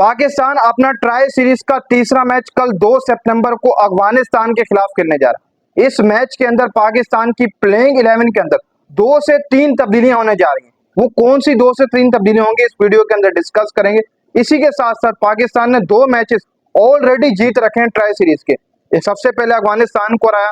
पाकिस्तान अपना tri series का तीसरा मैच कल 2 सितंबर को अफगानिस्तान के खिलाफ खेलने जा रहा है। इस मैच के अंदर पाकिस्तान की प्लेइंग 11 के अंदर 2 से 3 तब्दीलियां होने जा रही हैं। वो कौन सी 2 से 3 तब्दीलियां होंगी इस वीडियो के अंदर डिस्कस करेंगे। इसी के साथ साथ पाकिस्तान ने 2 मैचेस ऑलरेडी जीत रखे हैं ट्राई सीरीज के। ये सबसे पहले अफगानिस्तान को हराया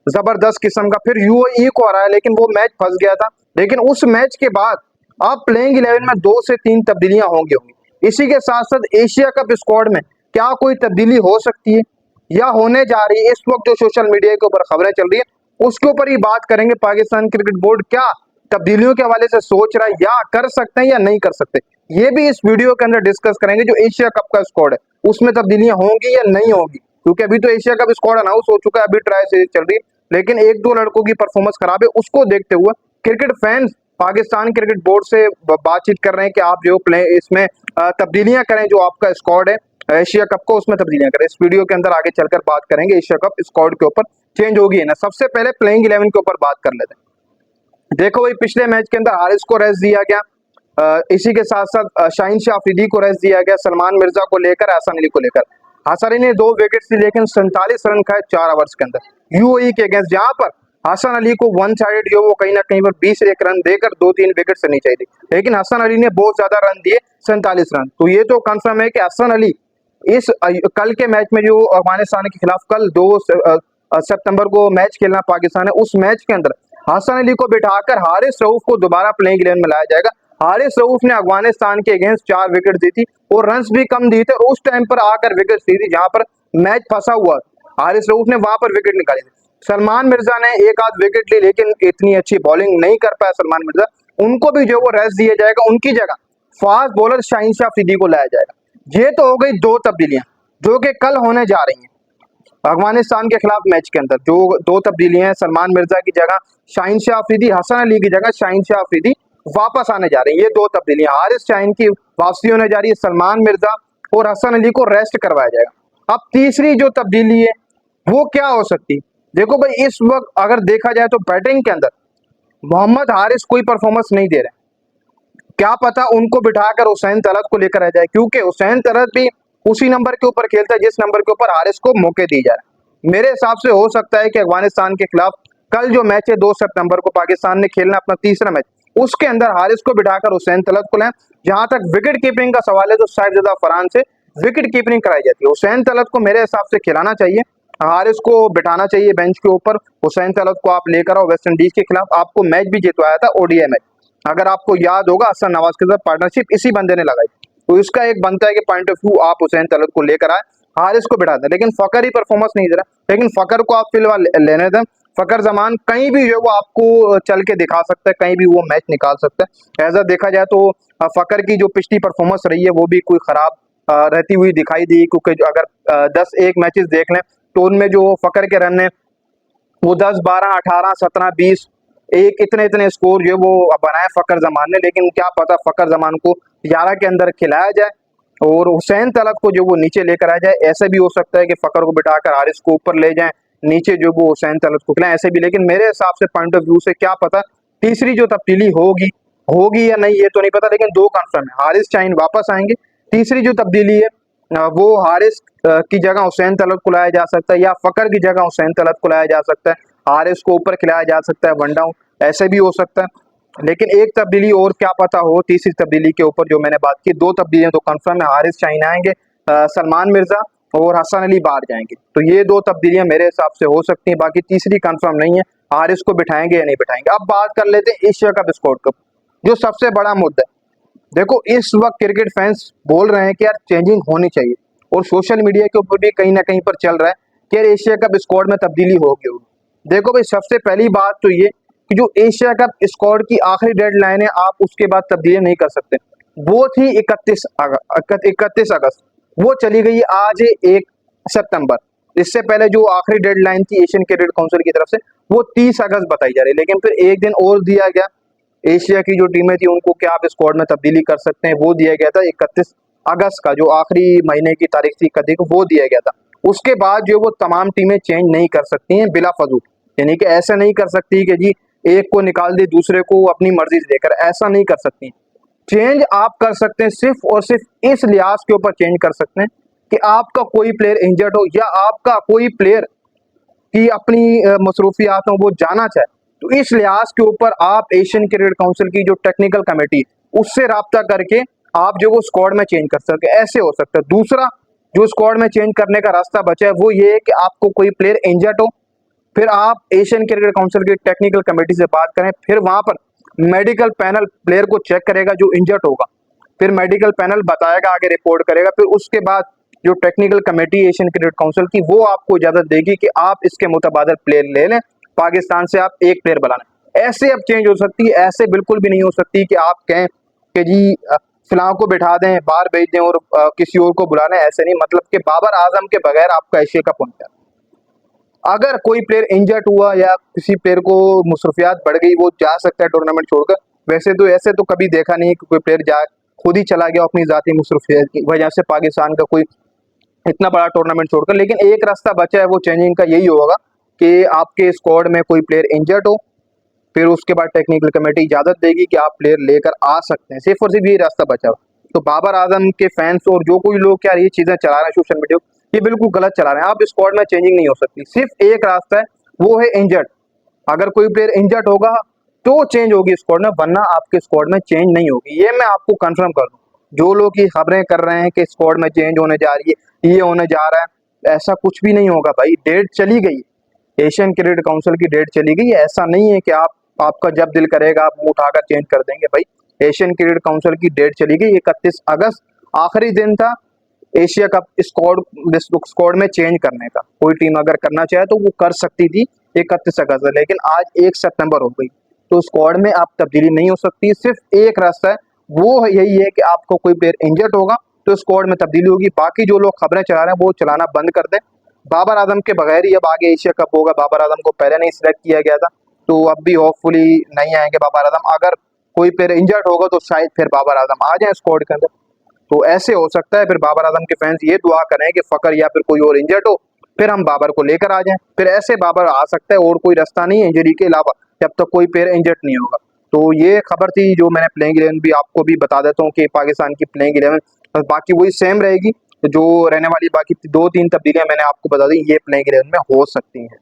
जबरदस्त किस्म का, फिर यूएई को हराया लेकिन वो मैच फंस गया था। लेकिन उस मैच के बाद अब प्लेइंग 11 में 2 से 3 तब्दीलियां होंगी। इसी के साथ साथ एशिया कप स्क्वाड में क्या कोई तब्दीली हो सकती है या होने जा रही है, इस वक्त जो सोशल मीडिया के ऊपर खबरें चल रही है उसके ऊपर ही बात करेंगे। पाकिस्तान क्रिकेट बोर्ड क्या तब्दीलियों के हवाले से सोच रहा है, या कर सकते हैं या नहीं कर सकते, ये भी इस वीडियो के अंदर डिस्कस करेंगे। जो एशिया कप का स्क्वाड है उसमें तब्दीलियां होंगी या नहीं होंगी, क्योंकि अभी तो एशिया कप स्क्वाड अनाउंस हो चुका है, अभी ट्राई सीरीज चल रही है, लेकिन 1-2 लड़कों की परफॉर्मेंस खराब है। उसको देखते हुए cricket fans Pakistan cricket board से बातचीत कर रहे हैं कि आप जो प्ले इसमें तब्दीलियां करें, जो आपका स्क्वाड है एशिया कप को उसमें तब्दीलियां करें। इस वीडियो के अंदर आगे चलकर बात करेंगे एशिया कप स्क्वाड के ऊपर चेंज होगी ना। सबसे पहले प्लेइंग 11 के ऊपर बात कर लेते हैं। देखो भाई, पिछले मैच के अंदर हारिस को रेस्ट दिया गया, इसी के साथ साथ शाहीन शाह अफरीदी को रेस्ट दिया गया, सलमान मिर्जा को लेकर, हसन अली को लेकर। हसन अली ने 2 विकेट ली लेकिन 47 रन खाए 4 ओवर्स के अंदर यूएई के अगेंस्ट, जहां पर हसन अली को वन साइडेड जो वो कहीं ना कहीं पर 21 रन देकर 2-3 विकेट से नहीं चाहिए, लेकिन हसन अली ने बहुत ज्यादा रन दिए 47 रन। तो ये तो कंफर्म है कि हसन अली इस कल के मैच में जो अफगानिस्तान के खिलाफ कल 2 सितंबर को मैच खेलना पाकिस्तान है, उस मैच के अंदर हसन अली को बिठाकर हारिस रऊफ को दोबारा प्लेइंग 11 में लाया जाएगा। हारिस रऊफ ने अफगानिस्तान के अगेंस्ट 4 विकेट दी थी और रन्स भी कम दिए थे, और उस टाइम पर आकर विकेट दी थी जहां पर मैच फंसा हुआ, हारिस रऊफ ने वहां पर विकेट निकाली थी। सलमान मिर्जा ने 1-8 विकेट ली लेकिन इतनी अच्छी बॉलिंग नहीं कर पाया सलमान मिर्जा, उनको भी जो वो रेस्ट दिया जाएगा। उनकी जगह फास्ट बॉलर शाहीन शाह अफरीदी को लाया जाएगा। ये तो हो गई 2 तब्दीलियां जो कि कल होने जा रही हैं अफगानिस्तान के खिलाफ मैच के अंदर। जो 2 तब्दीलियां हैं, सलमान मिर्जा की जगह शाहीन शाह अफरीदी, हसन अली की जगह शाहीन शाह अफरीदी वापस आने जा रही है। ये 2 तब्दीलियां, हारिस शाहीन की वापसी होने जा रही है, सलमान मिर्जा और हसन अली को रेस्ट करवाया जाएगा। अब तीसरी जो तब्दीली है वो क्या हो सकती है? देखो भाई, इस वक्त अगर देखा जाए तो बैटिंग के अंदर मोहम्मद हारिस कोई परफॉर्मेंस नहीं दे रहे, क्या पता उनको बिठाकर हुसैन तलत को लेकर आ जाए, क्योंकि हुसैन तलत भी उसी नंबर के ऊपर खेलता है जिस नंबर के ऊपर हारिस को मौके दी जा रहा है। मेरे हिसाब से हो सकता है कि अफगानिस्तान के खिलाफ कल जो मैच है 2 सितंबर को पाकिस्तान ने खेलना अपना तीसरा मैच, उसके अंदर हारिस को बिठाकर हुसैन तलत को लें। जहां तक विकेट कीपिंग का सवाल है तो साहिबजादा फरहान से विकेट कीपिंग कराई जाती है। हुसैन तलत को मेरे हिसाब से खिलाना चाहिए, हारिस को बिठाना चाहिए बेंच के ऊपर। हुसैन तलत को आप लेकर आओ, वेस्ट इंडीज के खिलाफ आपको मैच भी जितवाया था ओडीआई मैच, अगर आपको याद होगा हसन नवाज के साथ पार्टनरशिप इसी बंदे ने लगाई, तो इसका एक बनता है कि पॉइंट ऑफ व्यू आप हुसैन तलत को लेकर आए, हारिस को बिठा दें। लेकिन फकर ही परफॉर्मेंस नहीं दे रहा, लेकिन फकर को आप फिलहाल लेने दें। फकर जमान कहीं भी जो वो आपको चल के दिखा सकता है, कहीं भी वो मैच निकाल सकता है। ऐसा देखा जाए तो फकर की जो पिछली परफॉर्मेंस रही है वो भी कोई खराब रहती हुई दिखाई दी, क्योंकि अगर 10-1 मैचेस देख लें तो उनमें जो फकर के रन है वो 10, 12, 18, 17, 20 एक इतने स्कोर जो वो बनाए फकर जमान ने। लेकिन क्या पता फकर जमान को 11 के अंदर खिलाया जाए और हुसैन तलत को जो वो नीचे लेकर आ जाए। ऐसे भी हो सकता है कि फकर को बिठाकर हारिस को ऊपर ले जाएं, नीचे जो वो हुसैन तलत को खिलाएं, ऐसे भी। लेकिन मेरे हिसाब से पॉइंट ऑफ व्यू से क्या पता तीसरी जो तब्दीली होगी या नहीं, ये तो नहीं पता, लेकिन 2 कंफर्म है, हारिस शाहीन वापस आएंगे। तीसरी जो तब्दीली है वो हारिस की जगह हुसैन तलत को लाया जा सकता है, या फकर की जगह हुसैन तलत को लाया जा सकता है, हारिस को ऊपर खिलाया जा सकता है वन डाउन, ऐसे भी हो सकता है। लेकिन एक तब्दीली और क्या पता हो तीसरी तब्दीली के ऊपर जो मैंने बात की। 2 तब्दीलियां तो कंफर्म है, हारिस शाहीन आएंगे, सलमान मिर्जा और हसन अली बाहर जाएंगे। तो ये 2 तब्दीलियां मेरे हिसाब से हो सकती हैं, बाकी तीसरी कंफर्म नहीं है, हारिस को बिठाएंगे या नहीं बिठाएंगे। अब बात कर लेते हैं एशिया कप स्क्वाड कप, जो सबसे बड़ा मुद्दा है। देखो, इस वक्त क्रिकेट फैंस बोल रहे हैं कि यार चेंजिंग होनी चाहिए, और सोशल मीडिया के ऊपर भी कहीं ना कहीं पर चल रहा है कि यार एशिया कप स्क्वाड में तब्दीली होगी। देखो भाई, सबसे पहली बात तो ये कि जो एशिया कप स्क्वाड की आखिरी डेडलाइन है, आप उसके बाद तब्दीली नहीं कर सकते। वो थी 31 अगस्त, वो चली गई आज 1 सितंबर। इससे पहले जो आखिरी डेडलाइन थी एशियन क्रिकेट काउंसिल की तरफ से वो 30 अगस्त बताई जा रही है, लेकिन फिर एक दिन और दिया गया। एशिया की जो टीमें थी उनको क्या आप स्क्वाड में तब्दीली कर सकते हैं, वो दिया गया था 31 अगस्त का, जो आखिरी महीने की तारीख थी 31 को, वो दिया गया था। उसके बाद जो वो तमाम टीमें चेंज नहीं कर सकती हैं बिला फजूल, यानी कि ऐसा नहीं कर सकती कि जी एक को निकाल दी दूसरे को अपनी मर्जी से लेकर, ऐसा नहीं कर सकती। चेंज आप कर सकते हैं सिर्फ और सिर्फ इस लिहाज के ऊपर चेंज कर सकते हैं कि आपका कोई प्लेयर इंजर्ड हो या आपका कोई प्लेयर की अपनी मसरूफियात हो वो जाना चाहे, तो इस लिहाज के ऊपर आप एशियन क्रिकेट काउंसिल की जो टेक्निकल कमेटी उससे राब्ता करके आप जो वो स्क्वाड में चेंज कर सके, ऐसे हो सकता है। दूसरा जो स्क्वाड में चेंज करने का रास्ता बचा है वो ये है कि आपको कोई प्लेयर इंजर्ड हो, फिर आप एशियन क्रिकेट काउंसिल की टेक्निकल कमेटी से बात करें, फिर वहां पर मेडिकल पैनल प्लेयर को चेक करेगा जो इंजर्ड होगा, फिर मेडिकल पैनल बताएगा, आगे रिपोर्ट करेगा, फिर उसके बाद जो technical committee Asian cricket council की वो आपको इजाजत देगी कि आप इसके मुतबादल प्लेयर ले लें, पाकिस्तान से आप एक प्लेयर बुला लें। ऐसे अब चेंज हो सकती है, ऐसे बिल्कुल भी नहीं हो सकती कि आप कहें कि जी फिलहाल को बिठा दें, बाहर भेज दें और किसी और को बुला लें। ऐसे नहीं, मतलब कि बाबर आजम के बगैर आपका एशिया कप होना है। अगर कोई प्लेयर इंजर्ड हुआ या किसी प्लेयर को मसरूफियात बढ़ गई, वो जा सकता है टूर्नामेंट छोड़कर। वैसे तो ऐसे तो कभी देखा नहीं कि कोई प्लेयर जा खुद ही चला गया अपनी जाती मसरूफियत की वजह से पाकिस्तान का कोई इतना बड़ा टूर्नामेंट छोड़कर। लेकिन एक रास्ता बचा है वो चेंजिंग का, यही होगा कि आपके स्क्वाड में कोई प्लेयर इंजर्ड हो, फिर उसके बाद टेक्निकल कमेटी इजाजत देगी कि आप प्लेयर लेकर आ सकते हैं। सिर्फ और सिर्फ यही रास्ता बचा हुआ। तो बाबर आजम के फैंस और जो कोई लोग क्या ये चीजें चला रहे हैं सोशल मीडिया, ये बिल्कुल गलत चला रहे हैं। आप स्क्वाड में चेंजिंग नहीं हो सकती, सिर्फ एक रास्ता है, वो है इंजर्ड। अगर कोई प्लेयर इंजर्ड होगा तो चेंज होगी स्क्वाड में, वरना आपके स्क्वाड में चेंज नहीं होगी। ये मैं आपको कंफर्म कर दूं। जो लोग ये खबरें कर रहे हैं कि स्क्वाड में चेंज होने जा रही है, ये होने जा रहा है, ऐसा कुछ भी नहीं होगा भाई। डेट चली गई, एशियन क्रिकेट काउंसिल की डेट चली गई। ऐसा नहीं है कि आपका जब दिल करेगा आप मुंह उठाकर चेंज कर देंगे। भाई एशियन क्रिकेट काउंसिल की डेट चली गई, 31 अगस्त आखिरी दिन था एशिया कप स्क्वाड में चेंज करने का। कोई टीम अगर करना चाहे तो वो कर सकती थी 31 अगस्त, लेकिन आज 1 सितंबर हो गई, तो स्क्वाड में आप तब्दीली नहीं हो सकती। सिर्फ एक रास्ता है, वो यही है कि आपको कोई प्लेयर इंजर्ड होगा तो स्क्वाड में तब्दीली होगी। बाकी जो लोग खबरें चला रहे हैं वो चलाना बंद कर दें। बाबर आजम के बगैर ही अब आगे एशिया कप होगा। बाबर आजम को पहले नहीं सिलेक्ट किया गया था, तो अब भी होपफुली नहीं आएंगे बाबर आजम। अगर कोई प्लेयर इंजर्ड होगा तो शायद फिर बाबर आजम आ जाए स्क्वाड के अंदर, तो ऐसे हो सकता है। फिर बाबर आजम के फैंस ये दुआ करें कि फकर या फिर कोई और इंजर्ड हो, फिर हम बाबर को लेकर आ जाएं। फिर ऐसे बाबर आ सकता है, और कोई रास्ता नहीं है इंजरी के अलावा, जब तक कोई प्लेयर इंजर्ड नहीं होगा। तो ये खबर थी जो मैंने प्लेइंग 11 भी आपको भी बता देता हूँ कि पाकिस्तान की प्लेइंग 11 बाकी वही सेम रहेगी। जो रहने वाली बाकी 2-3 तब्दीलियां मैंने आपको बता दी, ये प्लेइंग 11 में हो सकती हैं।